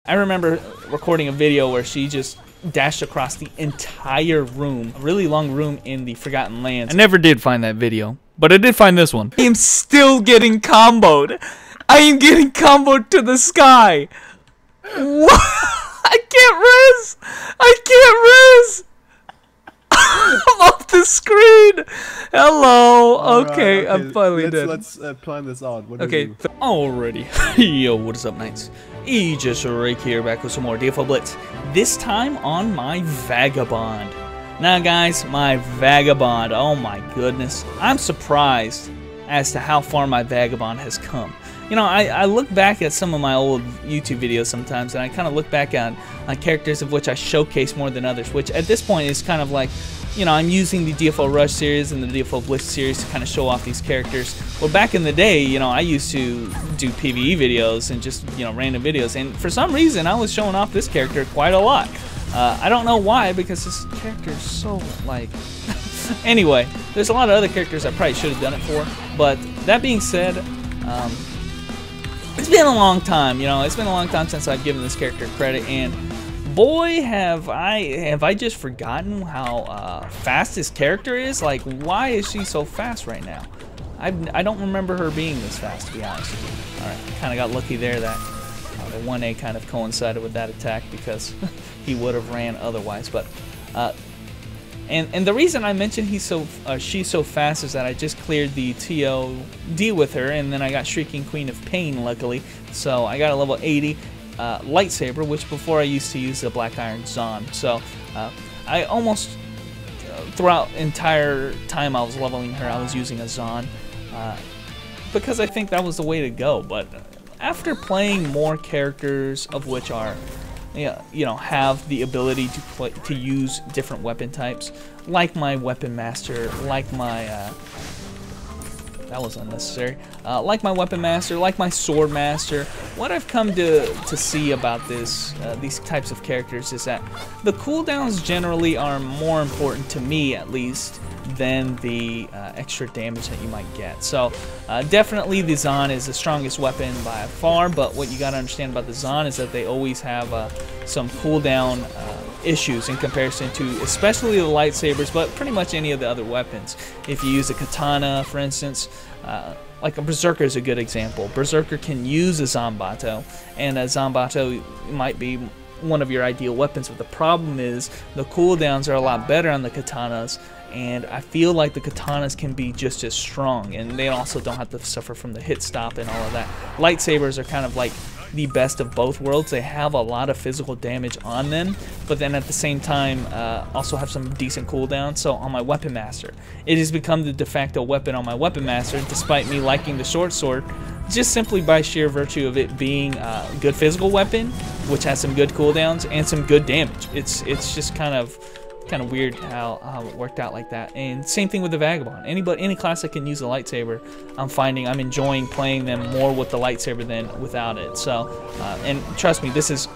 I remember recording a video where she just dashed across the entire room, a really long room in the Forgotten Lands. I never did find that video, but I did find this one. I am still getting comboed. I am getting comboed to the sky. What? I can't res. I can't res. I'm off the screen. Hello. Okay, I'm finally dead. Let's plan this out. What okay, already. Yo, what is up, Knights? SHRIEKING here, back with some more DFO Blitz. This time on my Vagabond. Now, guys, my Vagabond. Oh my goodness, I'm surprised as to how far my Vagabond has come. You know, I look back at some of my old YouTube videos sometimes, and I kind of look back on characters of which I showcase more than others, which at this point is kind of like, you know, I'm using the DFO Rush series and the DFO Blitz series to kind of show off these characters. Well, back in the day, you know, I used to do PvE videos and just, you know, random videos, and for some reason I was showing off this character quite a lot. I don't know why, because this character is so, like... Anyway, there's a lot of other characters I probably should have done it for, but that being said, it's been a long time, you know, it's been a long time since I've given this character credit, and boy, have I just forgotten how fast this character is. Like, why is she so fast right now? I don't remember her being this fast, to be honest with you. Alright, kind of got lucky there that the 1A kind of coincided with that attack, because he would have ran otherwise. But and the reason I mentioned she's so fast is that I just cleared the TOD with her, and then I got Shrieking Queen of Pain, luckily. So I got a level 80 lightsaber, which before I used to use the Black Iron Zahn. So I almost throughout entire time I was leveling her, I was using a Zahn because I think that was the way to go. But after playing more characters of which are, you know, have the ability to use different weapon types, like my Weapon Master, like my that was unnecessary. Like my Weapon Master, like my Sword Master, what I've come to see about these types of characters is that the cooldowns generally are more important, to me at least, than the extra damage that you might get. So definitely the Zahn is the strongest weapon by far, but what you gotta understand about the Zahn is that they always have some cooldown issues in comparison to especially the lightsabers, but pretty much any of the other weapons. If you use a katana, for instance, like a Berserker is a good example. Berserker can use a Zanbato, and a Zanbato might be one of your ideal weapons, but the problem is the cooldowns are a lot better on the katanas, and I feel like the katanas can be just as strong, and they also don't have to suffer from the hit stop and all of that. Lightsabers are kind of like the best of both worlds. They have a lot of physical damage on them, but then at the same time also have some decent cooldowns. So on my Weapon Master, it has become the de facto weapon on my Weapon Master, despite me liking the short sword, just simply by sheer virtue of it being a good physical weapon, which has some good cooldowns and some good damage. It's just kind of weird how it worked out like that. And same thing with the Vagabond. Any class that can use a lightsaber, I'm finding I'm enjoying playing them more with the lightsaber than without it. So and trust me, this is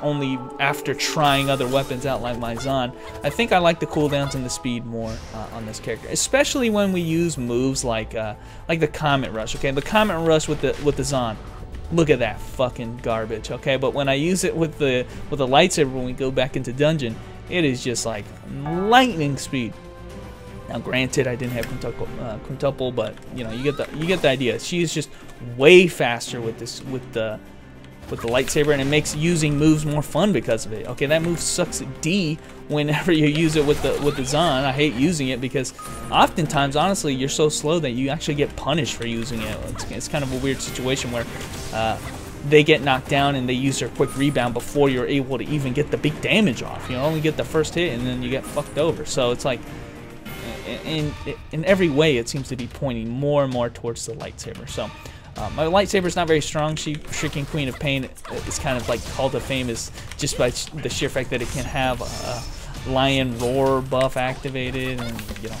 only after trying other weapons out like my Zahn. I think I like the cooldowns and the speed more on this character, especially when we use moves like the Comet Rush. Okay, the Comet Rush with the Zahn. Look at that fucking garbage. Okay, but when I use it with the lightsaber, when we go back into dungeon, it is just like lightning speed. Now, granted, I didn't have quintuple, but you know, you get the idea. She is just way faster with the lightsaber, and it makes using moves more fun because of it. Okay, that move sucks at D whenever you use it with the Zahn. I hate using it because oftentimes, honestly, you're so slow that you actually get punished for using it. It's kind of a weird situation where they get knocked down and they use their quick rebound before you're able to even get the big damage off. You only get the first hit and then you get fucked over. So it's like, in every way, it seems to be pointing more and more towards the lightsaber. So my lightsaber is not very strong. Shrieking Queen of Pain is kind of like called to fame is just by the sheer fact that it can have a Lion Roar buff activated, and you know,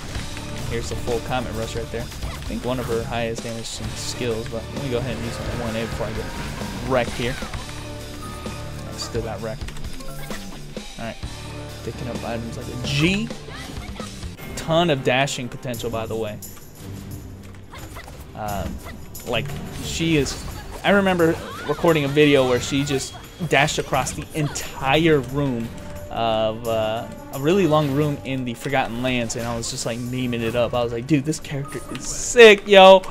here's the full Comet Rush right there. I think one of her highest damage skills, but let me go ahead and use my 1A before I get wrecked here. I still got wrecked. Alright, picking up items like a G. Ton of dashing potential, by the way. Like, she is... I remember recording a video where she just dashed across the entire room of a really long room in the Forgotten Lands, and I was just like memeing it up. I was like, dude, this character is sick, yo.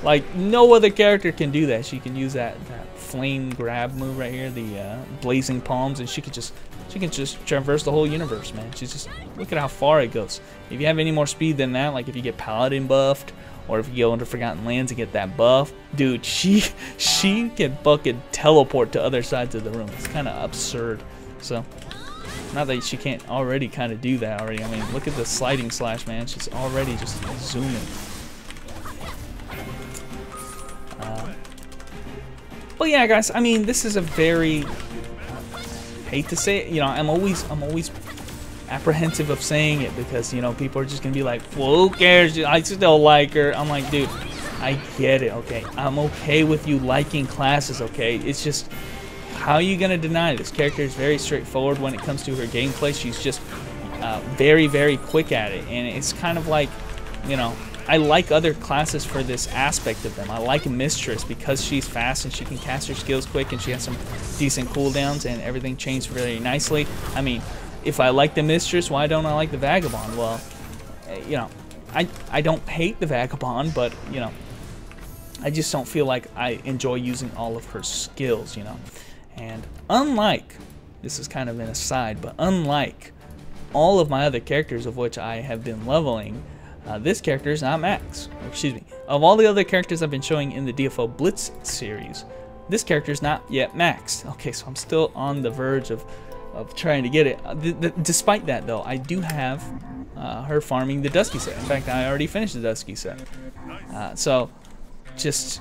Like, no other character can do that. She can use that flame grab move right here, the blazing palms, and she can just traverse the whole universe, man. She's just, look at how far it goes. If you have any more speed than that, like if you get Paladin buffed, or if you go into Forgotten Lands and get that buff, dude, she can fucking teleport to other sides of the room. It's kind of absurd. So, not that she can't already kind of do that already. I mean, look at the sliding slash, man. She's already just zooming. But yeah, guys, I mean, this is a very, hate to say it, you know, I'm always apprehensive of saying it because, you know, people are just gonna be like, well, who cares? I still like her. I'm like, dude, I get it, okay? I'm okay with you liking classes, okay? It's just, how are you gonna deny this? Character is very straightforward when it comes to her gameplay. She's just very, very quick at it, and it's kind of like, you know, I like other classes for this aspect of them. I like Mistress because she's fast and she can cast her skills quick, and she has some decent cooldowns, and everything changed very nicely. I mean, if I like the Mistress, why don't I like the Vagabond? Well, you know, I don't hate the Vagabond, but, you know, I just don't feel like I enjoy using all of her skills, you know. And unlike, this is kind of an aside, but unlike all of my other characters of which I have been leveling, this character is not max. Excuse me. Of all the other characters I've been showing in the DFO Blitz series, this character is not yet maxed. Okay, so I'm still on the verge of trying to get it. Despite that, though, I do have her farming the Dusky set. In fact, I already finished the Dusky set. So, just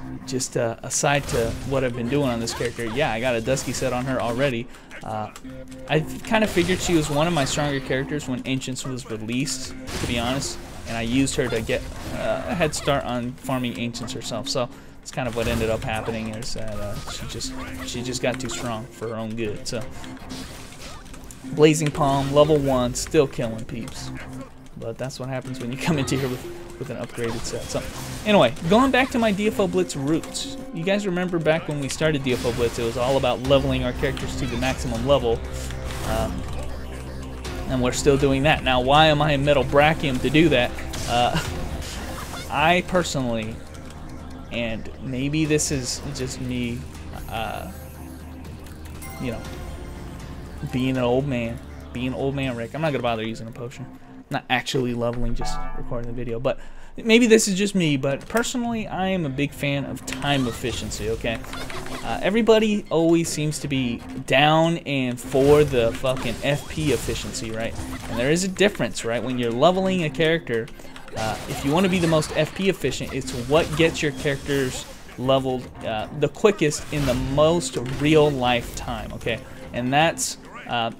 aside to what I've been doing on this character, yeah, I got a Dusky set on her already. I kind of figured she was one of my stronger characters when Ancients was released, to be honest. And I used her to get a head start on farming Ancients herself. So it's kind of what ended up happening, is that she just got too strong for her own good. So Blazing Palm, level 1, still killing peeps. But that's what happens when you come into here with an upgraded set. So anyway, going back to my DFO Blitz roots. You guys remember back when we started DFO Blitz, it was all about leveling our characters to the maximum level. And we're still doing that. Now, why am I in Metal Brachium to do that? I personally, and maybe this is just me, you know, being old man Rick. I'm not gonna bother using a potion. I'm not actually leveling, just recording the video. But maybe this is just me, but personally, I am a big fan of time efficiency, okay? Everybody always seems to be down and for the fucking FP efficiency, right? And there is a difference, right? When you're leveling a character, if you want to be the most FP efficient, it's what gets your characters leveled the quickest in the most real life time, okay? And that's kind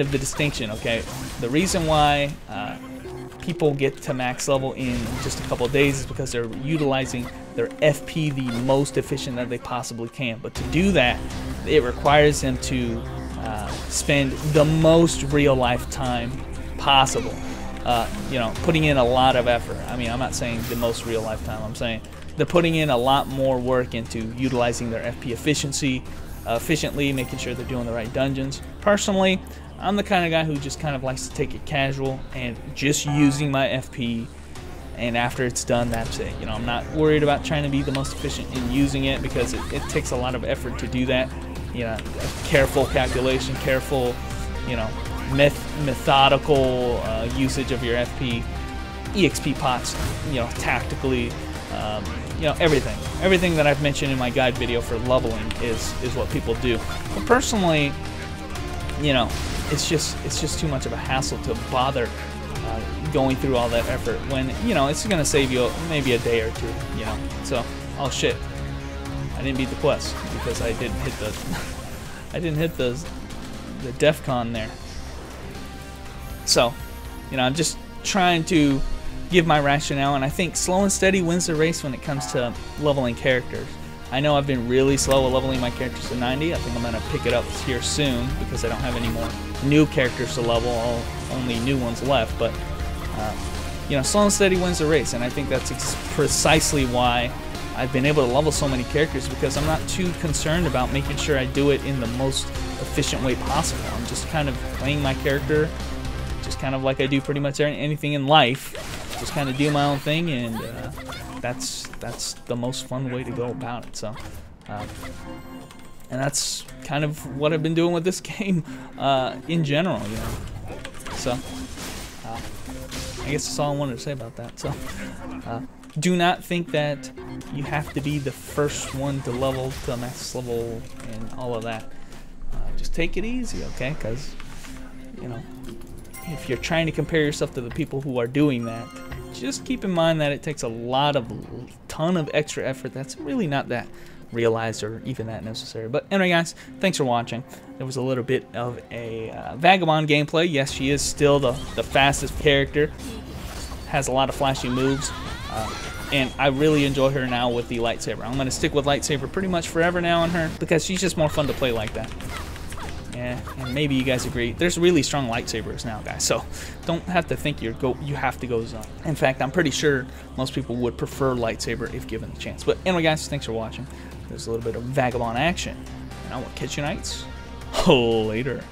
of the distinction, okay? The reason why people get to max level in just a couple of days is because they're utilizing their FP the most efficient that they possibly can. But to do that, it requires them to spend the most real life time possible. You know, putting in a lot of effort. I mean, I'm not saying the most real life time. I'm saying they're putting in a lot more work into utilizing their FP efficiently, making sure they're doing the right dungeons. Personally, I'm the kind of guy who just kind of likes to take it casual and just using my FP, and after it's done, that's it. You know, I'm not worried about trying to be the most efficient in using it, because it takes a lot of effort to do that. You know, careful calculation, careful, you know, methodical usage of your FP, EXP pots, you know, tactically, you know, everything that I've mentioned in my guide video for leveling is what people do. But personally, you know, it's just too much of a hassle to bother going through all that effort when, you know, it's gonna save you maybe a day or two, you know. So, oh shit, I didn't beat the quest because I didn't hit the the DEFCON there. So, you know, I'm just trying to give my rationale, and I think slow and steady wins the race when it comes to leveling characters. I know I've been really slow at leveling my characters to 90. I think I'm going to pick it up here soon because I don't have any more new characters to level, only new ones left. But, you know, slow and steady wins the race, and I think that's precisely why I've been able to level so many characters because I'm not too concerned about making sure I do it in the most efficient way possible. I'm just kind of playing my character, just kind of like I do pretty much anything in life. Just kind of do my own thing, and that's the most fun way to go about it. So, and that's kind of what I've been doing with this game in general, you know. So, I guess that's all I wanted to say about that. So, do not think that you have to be the first one to level to max level and all of that. Just take it easy, okay? Because, you know, if you're trying to compare yourself to the people who are doing that, just keep in mind that it takes a ton of extra effort that's really not that realized or even that necessary. But anyway, guys, thanks for watching. There was a little bit of a Vagabond gameplay. Yes, she is still the fastest character, has a lot of flashy moves, and I really enjoy her now with the lightsaber. I'm going to stick with lightsaber pretty much forever now on her because she's just more fun to play like that. Yeah, and maybe you guys agree. There's really strong lightsabers now, guys, so don't have to think you have to go zone. In fact, I'm pretty sure most people would prefer lightsaber if given the chance. But anyway, guys, thanks for watching. There's a little bit of Vagabond action, and I will catch you nights later.